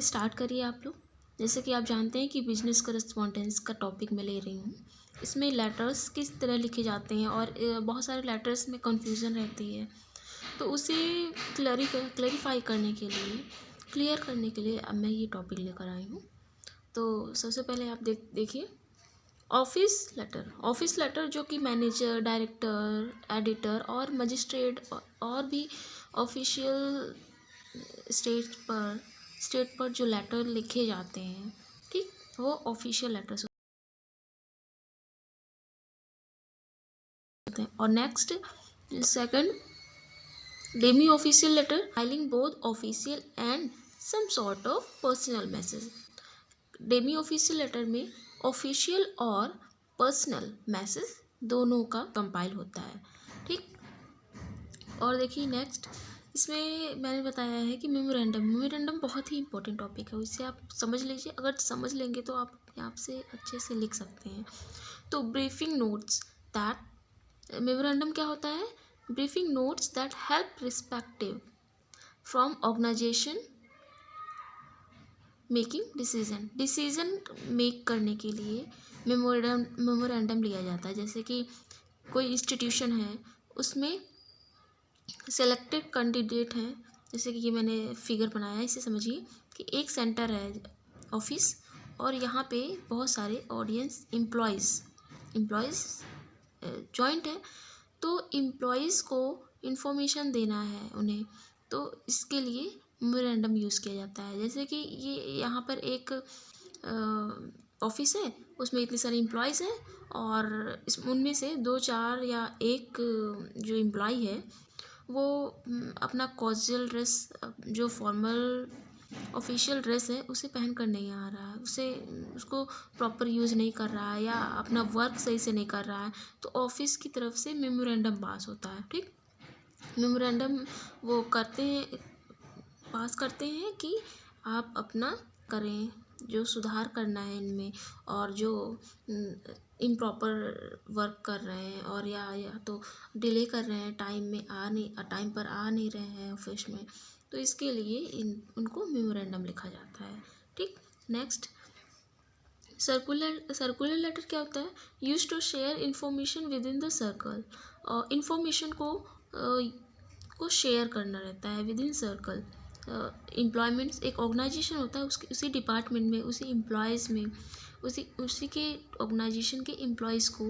Start करिए आप लोग। जैसे कि आप जानते हैं कि बिजनेस करस्पॉन्डेंस का टॉपिक मैं ले रही हूँ। इसमें लेटर्स किस तरह लिखे जाते हैं और बहुत सारे लेटर्स में कंफ्यूजन रहती है, तो उसे क्लैरिफाई करने के लिए, क्लियर करने के लिए अब मैं ये टॉपिक लेकर आई हूँ। तो सबसे पहले आप देखिए ऑफिस लेटर जो कि मैनेजर, डायरेक्टर, एडिटर और मजिस्ट्रेट और भी ऑफिशियल स्टेट पर जो लेटर लिखे जाते हैं, ठीक, वो ऑफिशियल लेटर्स होते हैं। और next, second, demi official letter filing both official and some sort of personal message. Demi official letter में ऑफिशियल और पर्सनल मैसेज दोनों का कंपाइल होता है, ठीक। और देखिए नेक्स्ट, इसमें मैंने बताया है कि मेमोरेंडम बहुत ही इंपॉर्टेंट टॉपिक है, इससे आप समझ लीजिए। अगर समझ लेंगे तो आप अपने आप से अच्छे से लिख सकते हैं। तो ब्रीफिंग नोट्स दैट, मेमोरेंडम क्या होता है? Briefing notes that help respective from organisation making decision make करने के लिए मेमोरेंडम लिया जाता है। जैसे कि कोई इंस्टीट्यूशन है, उसमें सेलेक्टेड कैंडिडेट हैं, जैसे कि ये मैंने फिगर बनाया है, इसे समझिए कि एक सेंटर है ऑफिस, और यहाँ पे बहुत सारे ऑडियंस एम्प्लॉयज़ जॉइंट है। तो एम्प्लॉयज़ को इंफॉर्मेशन देना है उन्हें, तो इसके लिए मेमोरेंडम यूज़ किया जाता है। जैसे कि ये यहाँ पर एक ऑफिस है, उसमें इतने सारे एम्प्लॉयज़ हैं, और उनमें से 2-4 या एक जो एम्प्लॉय है वो अपना कॉजुअल ड्रेस, जो फॉर्मल ऑफिशियल ड्रेस है, उसे पहन कर नहीं आ रहा है, उसको प्रॉपर यूज़ नहीं कर रहा है, या अपना वर्क सही से नहीं कर रहा है, तो ऑफिस की तरफ से मेमोरेंडम पास होता है, ठीक। मेमोरेंडम वो पास करते हैं कि आप अपना करें, जो सुधार करना है इनमें, और जो इम्प्रॉपर वर्क कर रहे हैं, और या तो डिले कर रहे हैं, टाइम पर आ नहीं रहे हैं ऑफिस में, तो इसके लिए उनको मेमोरेंडम लिखा जाता है, ठीक। नेक्स्ट, सर्कुलर लेटर क्या होता है? Use to share information within the circle, और इंफॉर्मेशन को शेयर करना रहता है विद इन सर्कल। एम्प्लॉयमेंट्स, एक ऑर्गेनाइजेशन होता है, उसके उसी डिपार्टमेंट में, उसी एम्प्लॉयज़ में, उसी के ऑर्गेनाइजेशन के एम्प्लॉयज़ को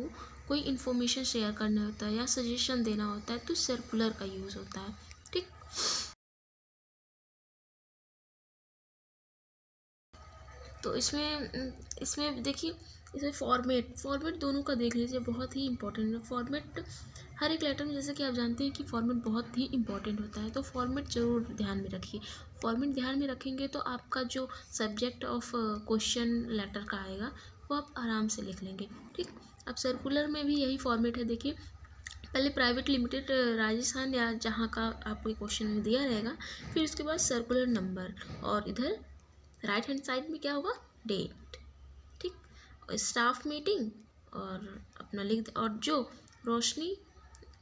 कोई इन्फॉर्मेशन शेयर करना होता है या सजेशन देना होता है, तो सर्कुलर का यूज़ होता है, ठीक। तो इसमें देखिए, इसमें फॉर्मेट दोनों का देख लीजिए, बहुत ही इंपॉर्टेंट है फॉर्मेट। हर एक लेटर में, जैसे कि आप जानते हैं कि फॉर्मेट बहुत ही इंपॉर्टेंट होता है, तो फॉर्मेट ज़रूर ध्यान में रखिए। फॉर्मेट ध्यान में रखेंगे तो आपका जो सब्जेक्ट ऑफ क्वेश्चन लेटर का आएगा, वो आप आराम से लिख लेंगे, ठीक। अब सर्कुलर में भी यही फॉर्मेट है। देखिए, पहले प्राइवेट लिमिटेड राजस्थान या जहाँ का आपको क्वेश्चन में दिया रहेगा, फिर उसके बाद सर्कुलर नंबर, और इधर राइट हैंड साइड में क्या होगा? डेट, ठीक। स्टाफ मीटिंग, और अपना और जो रोशनी,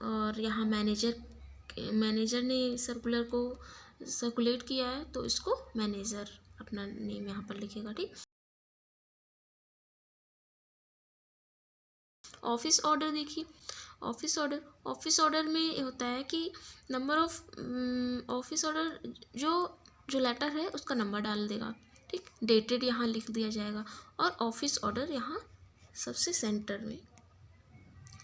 और यहाँ मैनेजर ने सर्कुलर को सर्कुलेट किया है, तो इसको मैनेजर अपना नेम यहाँ पर लिखेगा, ठीक। ऑफिस ऑर्डर देखिए, ऑफिस ऑर्डर में होता है कि नंबर ऑफ ऑफिस ऑर्डर, जो लेटर है उसका नंबर डाल देगा, ठीक। डेटेड यहाँ लिख दिया जाएगा, और ऑफिस ऑर्डर यहाँ सबसे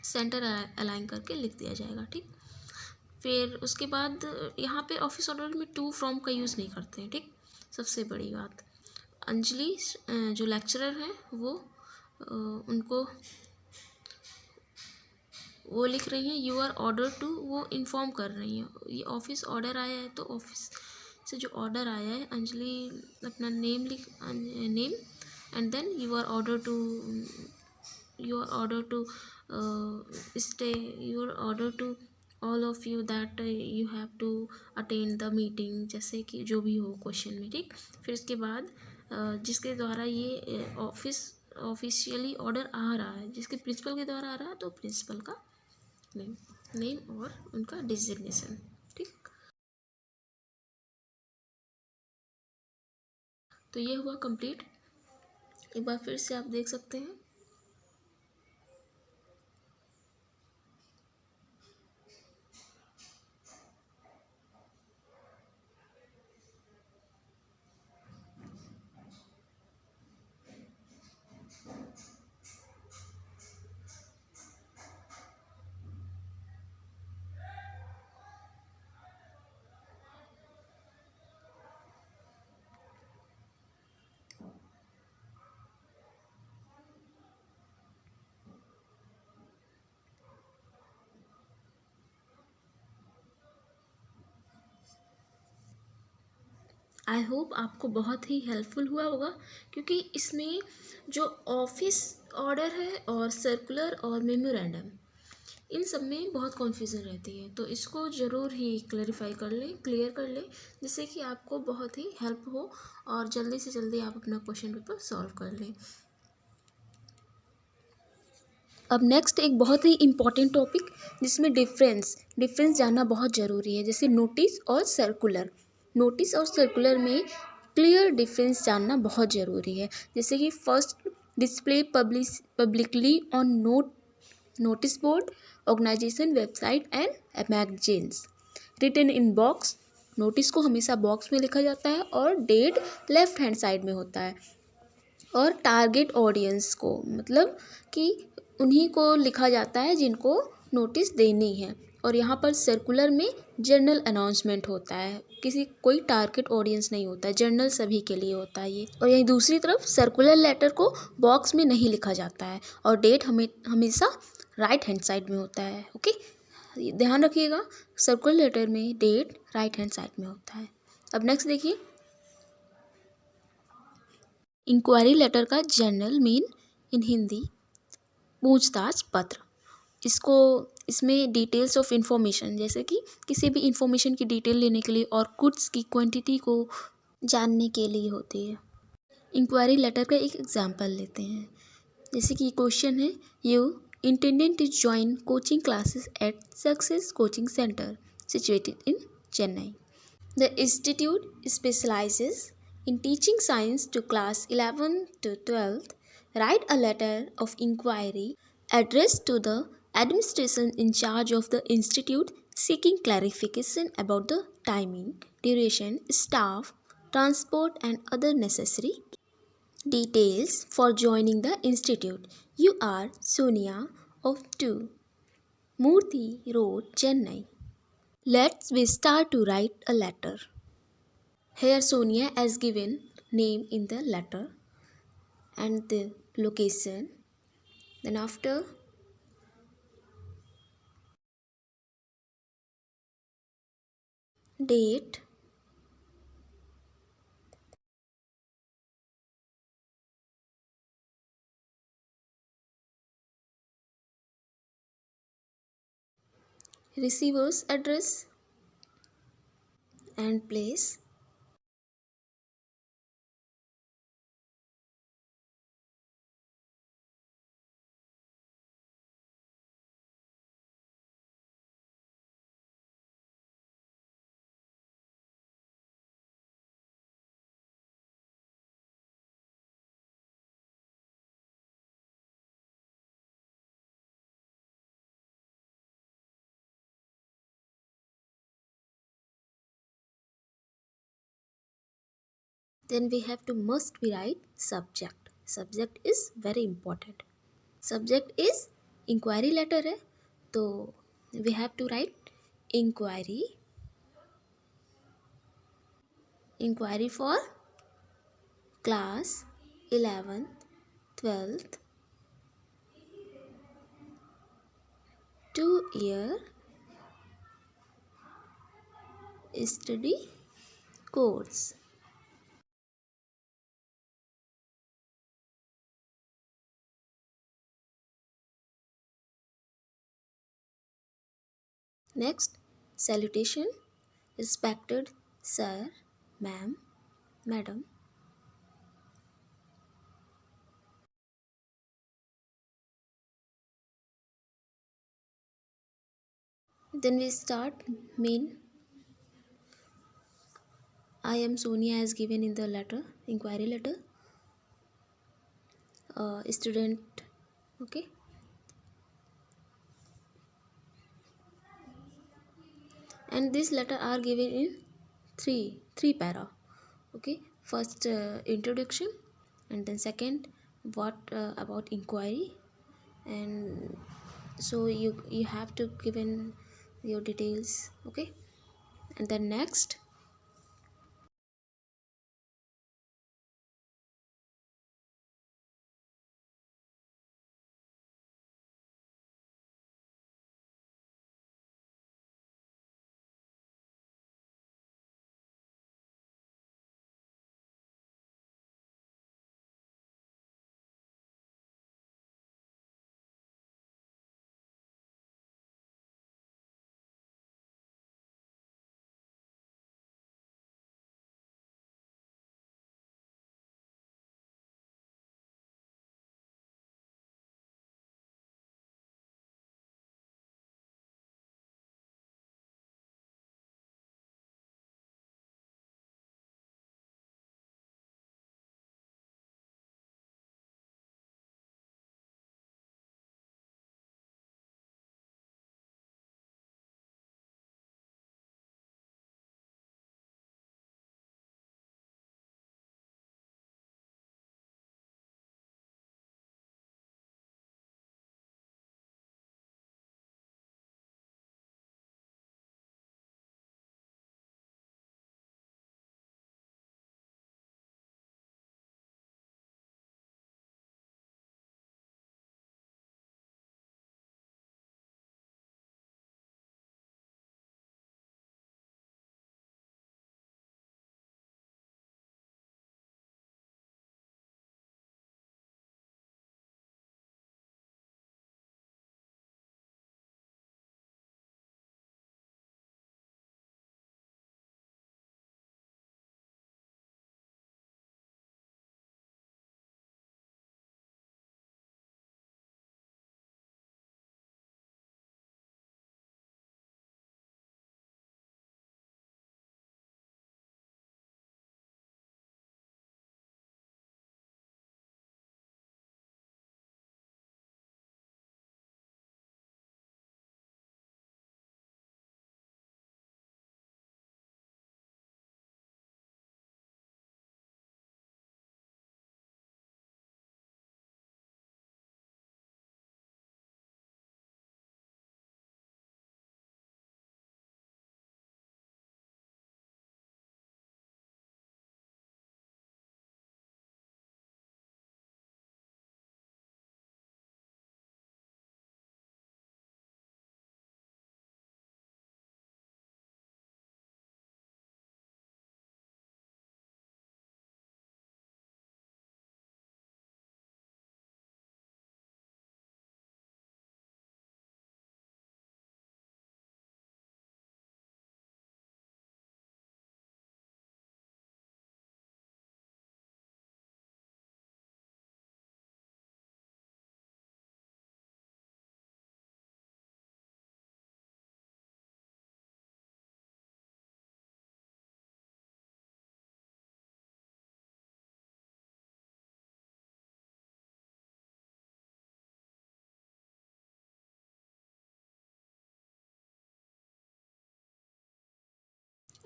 सेंटर अलाइन करके लिख दिया जाएगा, ठीक। फिर उसके बाद यहाँ पे ऑफिस ऑर्डर में टू फ्रॉम का यूज़ नहीं करते हैं, ठीक। सबसे बड़ी बात, अंजलि जो लेक्चरर हैं, उनको वो लिख रही हैं यू आर ऑर्डर टू, वो इन्फॉर्म कर रही हैं, ये ऑफिस ऑर्डर आया है, तो ऑफिस से जो ऑर्डर आया है, अंजलि अपना name and then you are order to stay, you are order to all of you that you have to attend the meeting, जैसे कि जो भी हो क्वेश्चन में, ठीक। फिर उसके बाद जिसके द्वारा ये ऑफिशियली ऑर्डर आ रहा है, जिसके प्रिंसिपल के द्वारा आ रहा है, तो प्रिंसिपल का नेम और उनका डिजिग्नेशन, ठीक। तो ये हुआ कंप्लीट। एक बार फिर से आप देख सकते हैं। आई होप आपको बहुत ही हेल्पफुल हुआ होगा, क्योंकि इसमें जो ऑफिस ऑर्डर है और सर्कुलर और मेमोरेंडम, इन सब में बहुत कन्फ्यूज़न रहती है। तो इसको ज़रूर ही क्लैरिफाई कर लें, क्लियर कर लें, जिससे कि आपको बहुत ही हेल्प हो और जल्दी से जल्दी आप अपना क्वेश्चन पेपर सॉल्व कर लें। अब नेक्स्ट एक बहुत ही इम्पॉर्टेंट टॉपिक, जिसमें डिफरेंस जानना बहुत ज़रूरी है। जैसे नोटिस और सर्कुलर, नोटिस और सर्कुलर में क्लियर डिफरेंस जानना बहुत ज़रूरी है। जैसे कि first, display publicly on notice board, organisation website and magazines, written in box, notice को हमेशा बॉक्स में लिखा जाता है और डेट लेफ्ट हैंड साइड में होता है। और टारगेट ऑडियंस को, मतलब कि उन्हीं को लिखा जाता है जिनको नोटिस देनी है। और यहाँ पर सर्कुलर में जर्नल अनाउंसमेंट होता है, कोई टारगेट ऑडियंस नहीं होता है, जर्नल सभी के लिए होता है ये। और यहीं दूसरी तरफ सर्कुलर लेटर को बॉक्स में नहीं लिखा जाता है और डेट हमेशा राइट हैंड साइड में होता है। ओके, ध्यान रखिएगा, सर्कुलर लेटर में डेट राइट हैंड साइड में होता है। अब नेक्स्ट देखिए, इंक्वायरी लेटर का जनरल मीन इन हिंदी पूछताछ पत्र। इसमें डिटेल्स ऑफ इंफॉर्मेशन, जैसे कि किसी भी इंफॉर्मेशन की डिटेल लेने के लिए और गुड्स की क्वांटिटी को जानने के लिए होती है। इंक्वायरी लेटर का एक एग्जांपल लेते हैं। जैसे कि क्वेश्चन है, you intended to join coaching classes at success coaching centre situated in Chennai. The institute specializes in teaching science to class 11th to 12th. Write a letter of inquiry addressed to the administration in charge of the institute seeking clarification about the timing, duration, staff, transport, and other necessary details for joining the institute. You are Sonia of 2 Murthy Road, Chennai. Let's we start to write a letter. Here Sonia has given name in the letter and the location. Then after date, receiver's address and place. Then we have to must be write subject. Subject is very important. Subject is inquiry letter है, तो we have to write inquiry. Inquiry for class 11th, 12th, 2-year study course. Next, salutation, respected sir, ma'am, madam. Then we start main. I am Sonia as given in the letter, inquiry letter. Student, okay. And this letter are given in three para, okay. First, introduction, and then second, what about inquiry, and so you have to given your details, okay. And then next,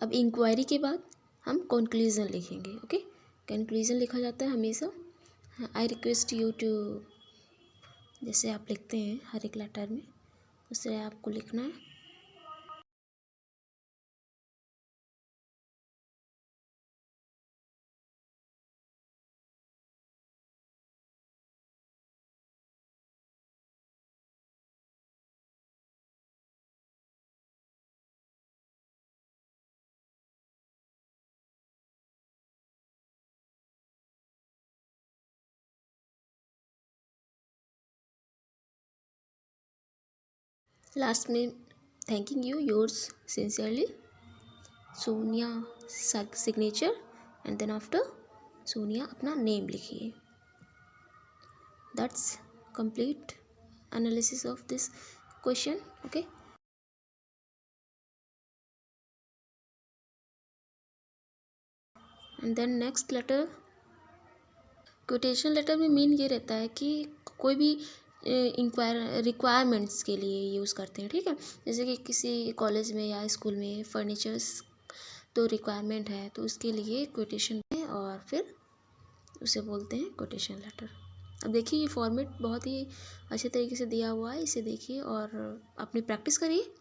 अब inquiry के बाद हम conclusion लिखेंगे, okay. Conclusion लिखा जाता है हमेशा, I request you to, जैसे आप लिखते हैं हर एक लेटर में, उससे आपको लिखना है। लास्ट में thanking you, yours sincerely Sonia, signature, and then after Sonia अपना नेम लिखिए। That's complete analysis of this question, okay. And then next letter, quotation letter में मेन ये रहता है कि कोई भी रिक्वायरमेंट्स के लिए यूज़ करते हैं, ठीक है। जैसे कि किसी कॉलेज में या स्कूल में फर्नीचर्स तो रिक्वायरमेंट है, तो उसके लिए कोटेशन है और फिर उसे बोलते हैं कोटेशन लेटर। अब देखिए ये फॉर्मेट बहुत ही अच्छे तरीके से दिया हुआ है, इसे देखिए और अपनी प्रैक्टिस करिए।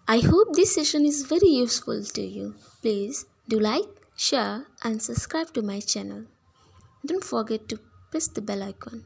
I hope this session is very useful to you. Please do like, share and subscribe to my channel. Don't forget to press the bell icon.